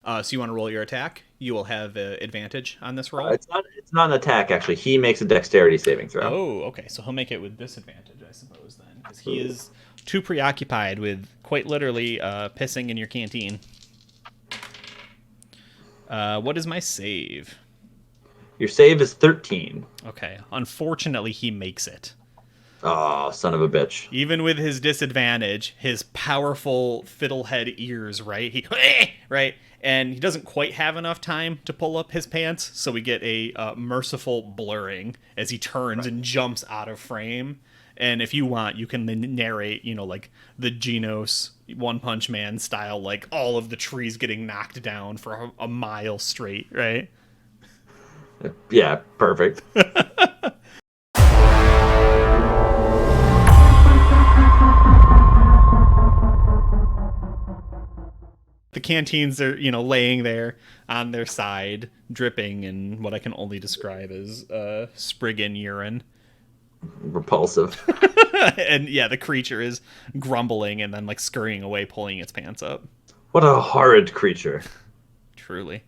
So you want to roll your attack? You will have advantage on this roll. It's not an attack actually. He makes a dexterity saving throw. Oh, okay. So he'll make it with disadvantage, I suppose, then, because he is too preoccupied with quite literally pissing in your canteen. What is my save? Your save is 13. Okay. Unfortunately, he makes it. Oh, son of a bitch. Even with his disadvantage, his powerful fiddlehead ears, right? He right, and he doesn't quite have enough time to pull up his pants, so we get a merciful blurring as he turns and jumps out of frame. And if you want, you can narrate, like the Genos One Punch Man style, like all of the trees getting knocked down for a mile straight, right? Yeah, perfect. The canteens are, laying there on their side, dripping in what I can only describe as Spriggan urine. Repulsive. And yeah, the creature is grumbling and then like scurrying away, pulling its pants up. What a horrid creature. Truly.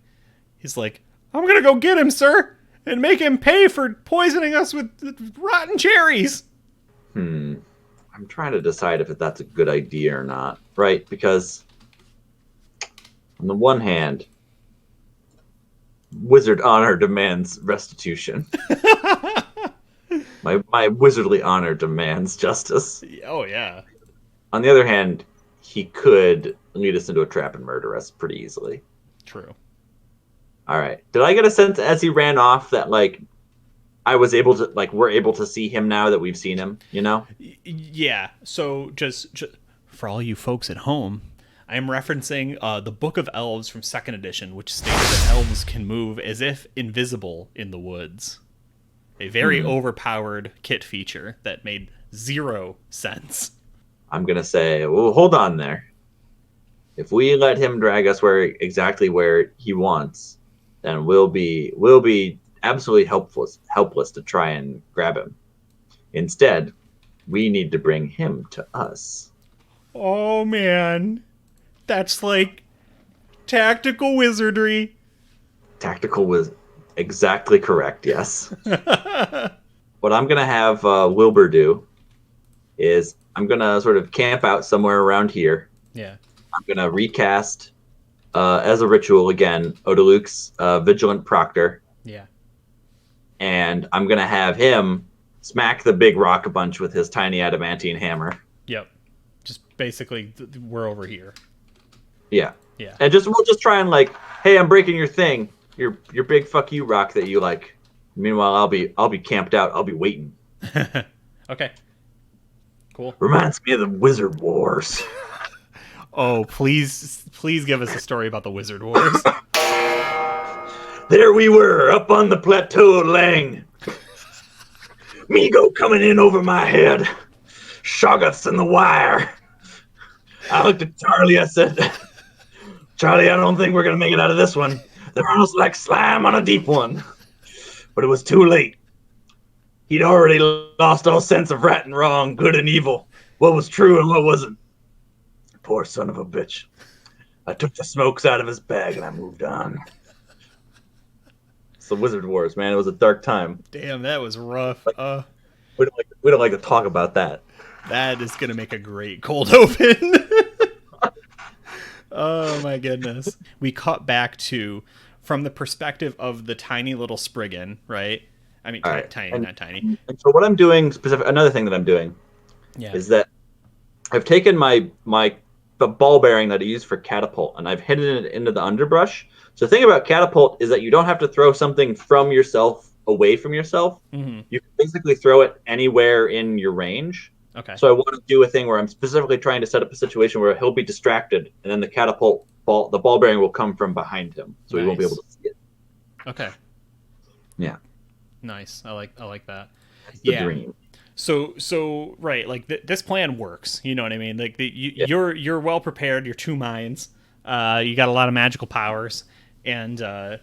He's like, I'm gonna go get him, sir, and make him pay for poisoning us with rotten cherries. I'm trying to decide if that's a good idea or not, right? Because on the one hand, wizard honor demands restitution. My wizardly honor demands justice. Oh, yeah. On the other hand, he could lead us into a trap and murder us pretty easily. True. All right. Did I get a sense as he ran off that, like, I was able to, like, we're able to see him now that we've seen him, Yeah. So just for all you folks at home, I am referencing the Book of Elves from 2nd edition, which states that elves can move as if invisible in the woods. A very overpowered kit feature that made 0 sense. I'm going to say, well, hold on there. If we let him drag us exactly where he wants, then we'll be absolutely helpless to try and grab him. Instead, we need to bring him to us. Oh, man. That's like tactical wizardry. Tactical was exactly correct, yes. What I'm going to have Wilbur do is I'm going to sort of camp out somewhere around here. Yeah. I'm going to recast as a ritual again Odaluke's Vigilant Proctor. Yeah. And I'm going to have him smack the big rock a bunch with his tiny adamantine hammer. Yep. Just basically, we're over here. Yeah. Yeah. And we'll just try and like, hey, I'm breaking your thing. Your big fuck you rock that you like. Meanwhile, I'll be camped out. I'll be waiting. Okay. Cool. Reminds me of the Wizard Wars. Oh, please give us a story about the Wizard Wars. There we were, up on the plateau of Lang. Migo coming in over my head. Shoggoths in the wire. I looked at Charlie, I said, Charlie, I don't think we're going to make it out of this one. They're almost like slime on a deep one. But it was too late. He'd already lost all sense of right and wrong, good and evil, what was true and what wasn't. Poor son of a bitch. I took the smokes out of his bag and I moved on. It's the Wizard Wars, man. It was a dark time. Damn, that was rough. We don't like to talk about that. That is gonna make a great cold open. Oh my goodness. We cut back to from the perspective of the tiny little Spriggan, right? I mean, tiny, not tiny. And so what I'm doing, another thing that I'm doing, is that I've taken the ball bearing that I use for catapult and I've hidden it into the underbrush. So the thing about catapult is that you don't have to throw something from yourself away from yourself. Mm-hmm. You can basically throw it anywhere in your range. Okay. So I want to do a thing where I'm specifically trying to set up a situation where he'll be distracted and then the the ball bearing will come from behind him. So he won't be able to see it. Okay. Yeah. Nice. I like that. That's the dream. So right, like this plan works. You know what I mean? Like you're well prepared. You're 2 minds. You got a lot of magical powers, and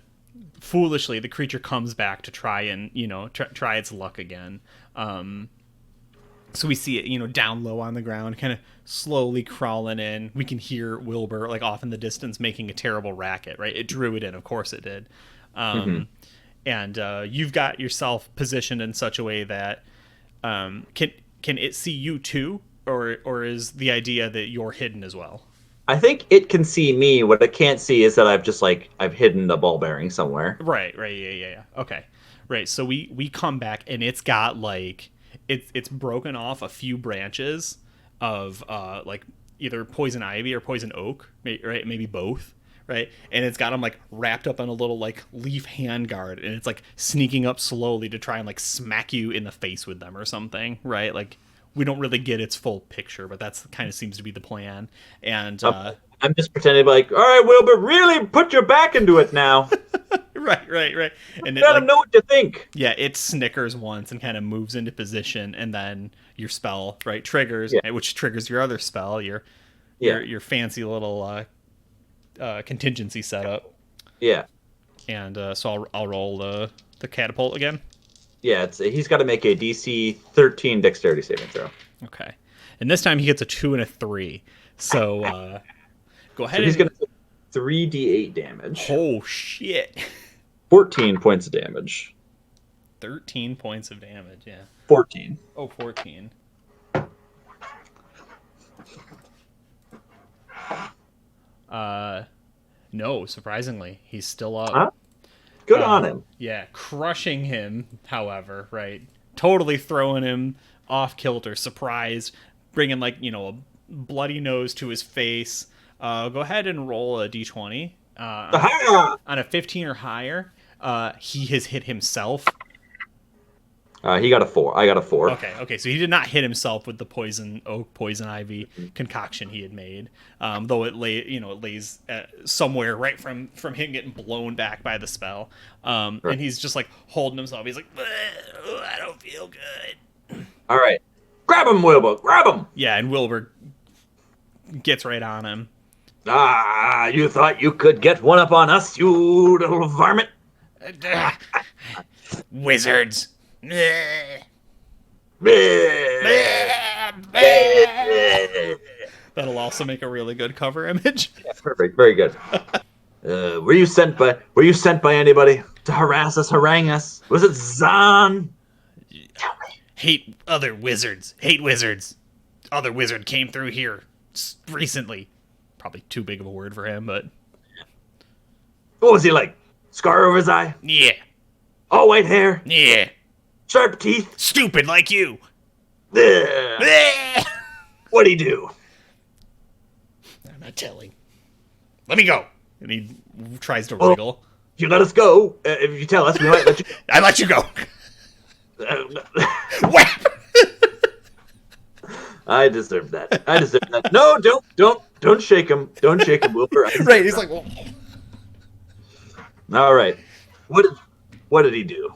foolishly the creature comes back to try and try its luck again. So we see it, down low on the ground, kind of slowly crawling in. We can hear Wilbur, like, off in the distance making a terrible racket, right? It drew it in, of course it did. And you've got yourself positioned in such a way that can it see you too? Or is the idea that you're hidden as well? I think it can see me. What it can't see is that I've hidden the ball bearing somewhere. Right, yeah. Okay. Right, so we come back and it's got like it's broken off a few branches of like either poison ivy or poison oak, right? Maybe both, right? And it's got them like wrapped up in a little like leaf handguard, and it's like sneaking up slowly to try and like smack you in the face with them or something, right? Like we don't really get its full picture, but that's kind of seems to be the plan. And I'm just pretending like, all right, Wilbur, really put your back into it now. right. And let him know what you think. Yeah, it snickers once and kind of moves into position, and then your spell, right, triggers, which triggers your other spell, your fancy little contingency setup. Yeah. And so I'll roll the catapult again. Yeah, he's got to make a DC 13 dexterity saving throw. Okay. And this time he gets a 2 and a 3. So go ahead. So he's going to take 3d8 damage. Oh, shit. 14 points of damage. 13 points of damage, yeah. 14. Oh, 14. No, surprisingly, he's still up. Huh? Good on him. Yeah, crushing him, however, right? Totally throwing him off kilter, surprised, bringing like, a bloody nose to his face. Go ahead and roll a d20. On a 15 or higher, he has hit himself. He got a 4. I got a 4. Okay. So he did not hit himself with the poison oak, poison ivy concoction he had made. Though it lays somewhere right from him getting blown back by the spell. Right. And he's just like holding himself. He's like, I don't feel good. All right, grab him, Wilbur. Grab him. Yeah, and Wilbur gets right on him. You thought you could get one up on us, you little varmint? Wizards. That'll also make a really good cover image. Yeah, perfect. Very good. Were you sent by anybody to harass us, harangue us? Was it Zahn? Tell me. Hate other wizards. Hate wizards. Other wizard came through here recently. Probably too big of a word for him, but... What was he like? Scar over his eye? Yeah. All white hair? Yeah. Sharp teeth? Stupid like you. What'd he do? I'm not telling. Let me go. And he tries to wriggle. If you let us go, if you tell us, we might let you... I let you go. Whap! I deserve that. No, don't shake him. Don't shake him, Wilbur. Right, he's like... All right. What did he do?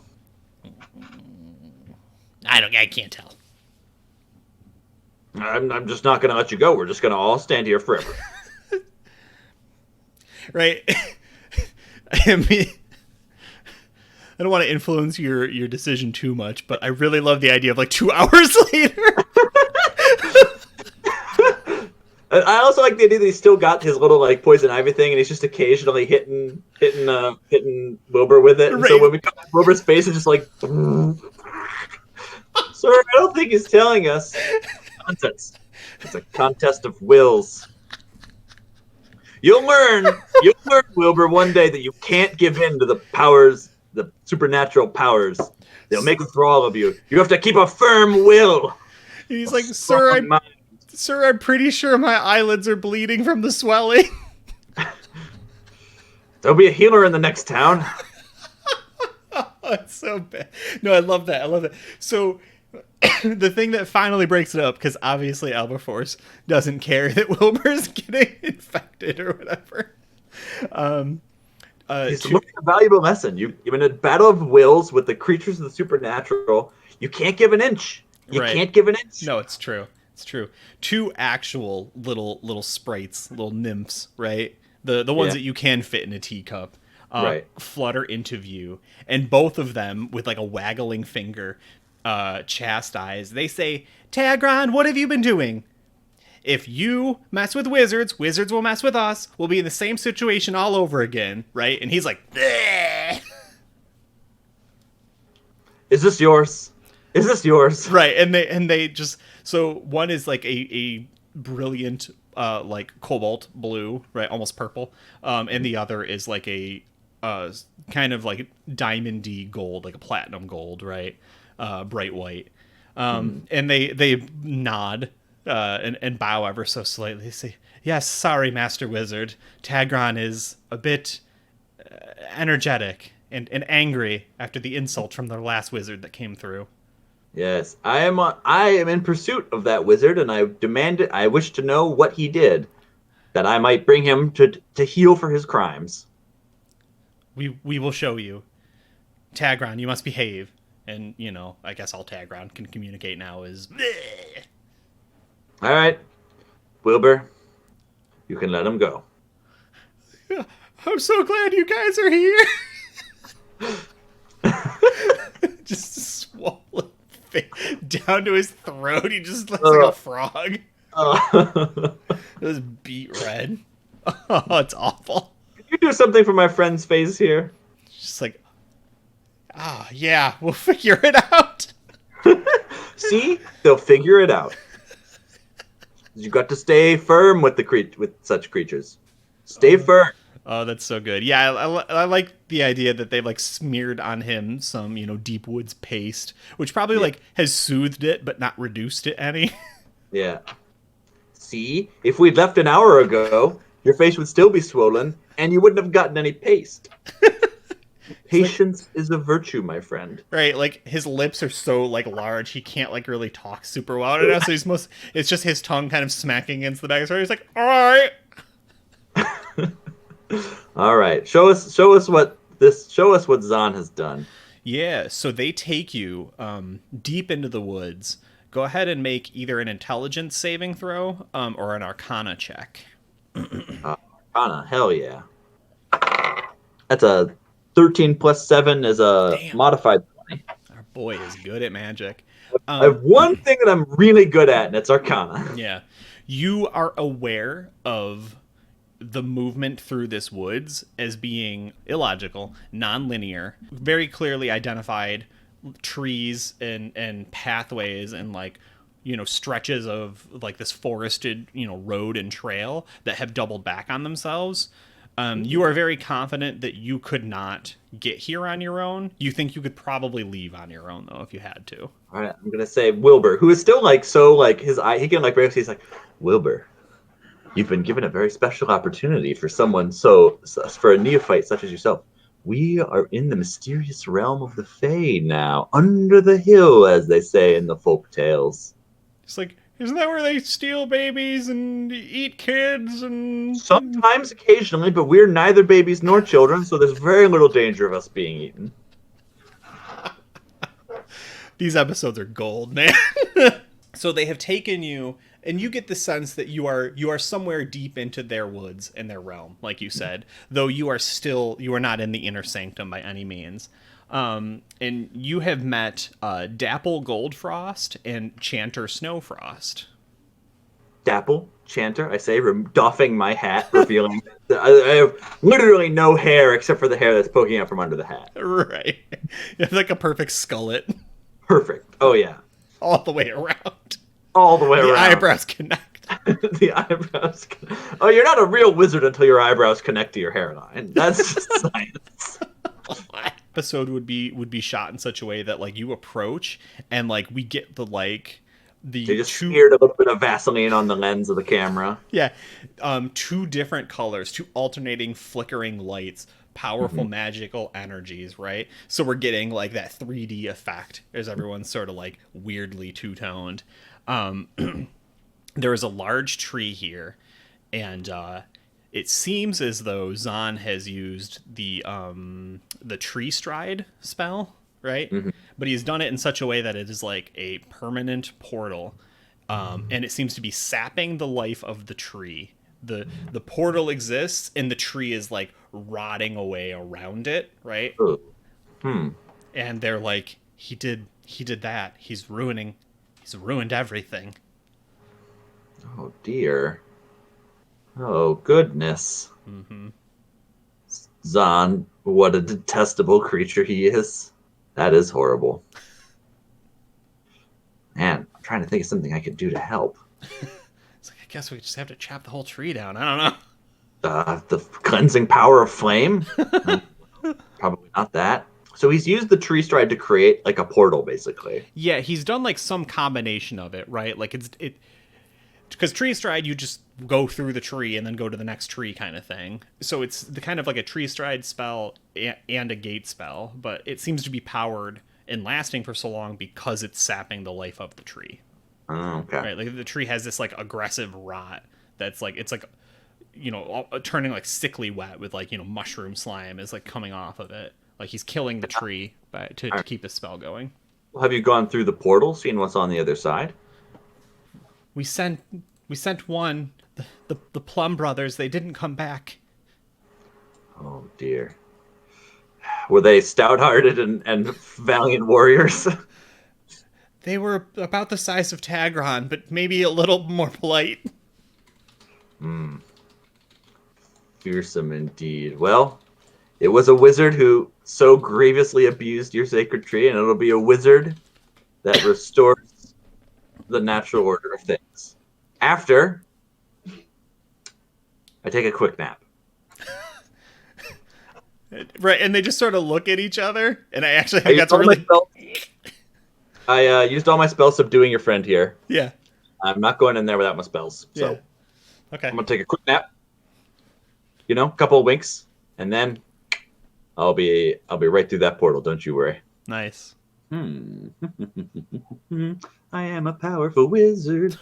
I can't tell. I'm just not going to let you go. We're just going to all stand here forever. Right. I mean, I don't want to influence your decision too much, but I really love the idea of like 2 hours later. I also like the idea that he's still got his little like poison ivy thing, and he's just occasionally hitting Wilbur with it. And so when we come to Wilbur's face, it's just like, sir, I don't think he's telling us. Nonsense. It's a contest of wills. You'll learn, Wilbur, one day that you can't give in to the powers, the supernatural powers. They'll make a thrall of you. You have to keep a firm will. He's like, Sir, I'm pretty sure my eyelids are bleeding from the swelling. There'll be a healer in the next town. Oh, it's so bad. No, I love that. So the thing that finally breaks it up, because obviously Alberforce doesn't care that Wilbur's getting infected or whatever. It's a valuable lesson. You're in a battle of wills with the creatures of the supernatural. You can't give an inch. You can't give an inch. No, it's true. It's true. 2 actual little sprites, little nymphs, right? The ones that you can fit in a teacup, flutter into view, and both of them with like a waggling finger chastised. They say, Tagron, what have you been doing? If you mess with wizards, wizards will mess with us. We'll be in the same situation all over again, right? And he's like, bleh. Is this yours? Is this yours? Right, and they just, so one is like a brilliant like cobalt blue, right, almost purple, and the other is like a kind of like diamondy gold, like a platinum gold, right, bright white, and they nod and bow ever so slightly. They say, "Yes, sorry, Master Wizard. Tagron is a bit energetic and angry after the insult from the last wizard that came through." Yes, I am in pursuit of that wizard, and I wish to know what he did, that I might bring him to heal for his crimes. We will show you. Tagron, you must behave. And, you know, I guess all Tagron can communicate now is... bleh. All right, Wilbur, you can let him go. I'm so glad you guys are here. Just swollen down to his throat. He just looks like a frog. It was beet red. Oh, it's awful. Can you do something for my friend's face here? Just like, yeah, we'll figure it out. See, they'll figure it out. You got to stay firm with with such creatures. Stay firm. Oh, that's so good. Yeah, I like the idea that they've like smeared on him some, you know, deep woods paste, which probably like has soothed it but not reduced it any. Yeah. See, if we'd left an hour ago, your face would still be swollen, and you wouldn't have gotten any paste. Patience is a virtue, my friend. Right, like his lips are so like large, he can't like really talk super well right now. So it's just his tongue kind of smacking against the back of his throat. He's like, all right. All right, show us what Zahn has done. Yeah, so they take you deep into the woods. Go ahead and make either an intelligence saving throw or an Arcana check. Arcana, hell yeah. That's a 13 plus 7 is a modified 20. Our boy is good at magic. I have one thing that I'm really good at, and it's Arcana. Yeah, you are aware of the movement through this woods as being illogical, non-linear, very clearly identified trees and pathways and like, you know, stretches of like this forested, you know, road and trail that have doubled back on themselves. You are very confident that you could not get here on your own. You think you could probably leave on your own though if you had to. All right, I'm gonna say Wilbur, who is still like so like his eye, he can like break. He's like, Wilbur, you've been given a very special opportunity for someone for a neophyte such as yourself. We are in the mysterious realm of the Fae now, under the hill, as they say in the folk tales. It's like, isn't that where they steal babies and eat kids and... Sometimes, occasionally, but we're neither babies nor children, so there's very little danger of us being eaten. These episodes are gold, man. So they have taken you, and you get the sense that you are somewhere deep into their woods and their realm, like you said, though you are not in the inner sanctum by any means. And you have met Dapple Goldfrost and Chanter Snowfrost. Dapple, Chanter, I say, doffing my hat, revealing that I have literally no hair except for the hair that's poking out from under the hat. Right. You have like a perfect skullet. Perfect. Oh, yeah. All the way around. All the way around. The eyebrows connect. The eyebrows. Oh, you're not a real wizard until your eyebrows connect to your hairline. That's just science. Episode would be shot in such a way that like you approach and like we get they just smeared a little bit of Vaseline on the lens of the camera. Yeah, two different colors, two alternating flickering lights, powerful magical energies, right? So we're getting like that 3D effect as everyone's sort of like weirdly two-toned. There is a large tree here, and it seems as though Zahn has used the tree stride spell, right? But he's done it in such a way that it is like a permanent portal, and it seems to be sapping the life of the tree. The portal exists, and the tree is like rotting away around it, right? And they're like, he did that. He's ruined everything. Oh, dear. Oh, goodness. Mm-hmm. Zahn, what a detestable creature he is. That is horrible. Man, I'm trying to think of something I could do to help. It's like, I guess we just have to chop the whole tree down. I don't know. The cleansing power of flame? Probably not that. So he's used the tree stride to create like a portal, basically. Yeah, he's done like some combination of it, right? Like because tree stride, you just go through the tree and then go to the next tree kind of thing. So it's the kind of like a tree stride spell and a gate spell, but it seems to be powered and lasting for so long because it's sapping the life of the tree. Oh, okay. Right, like the tree has this like aggressive rot that's like it's like turning like sickly wet with like mushroom slime is like coming off of it. Like he's killing the tree to keep his spell going. Well, have you gone through the portal, seen what's on the other side? We sent one, the Plum brothers. They didn't come back. Oh dear. Were they stout-hearted and valiant warriors? They were about the size of Tagron, but maybe a little more polite. Fearsome indeed. Well, it was a wizard who so grievously abused your sacred tree, and it'll be a wizard that restores the natural order of things. After I take a quick nap. Right, and they just sort of look at each other, and I actually think that's really... I used all my spells subduing your friend here. Yeah. I'm not going in there without my spells. So Okay. I'm going to take a quick nap. A couple of winks, and then I'll be right through that portal, don't you worry. Nice. I am a powerful wizard.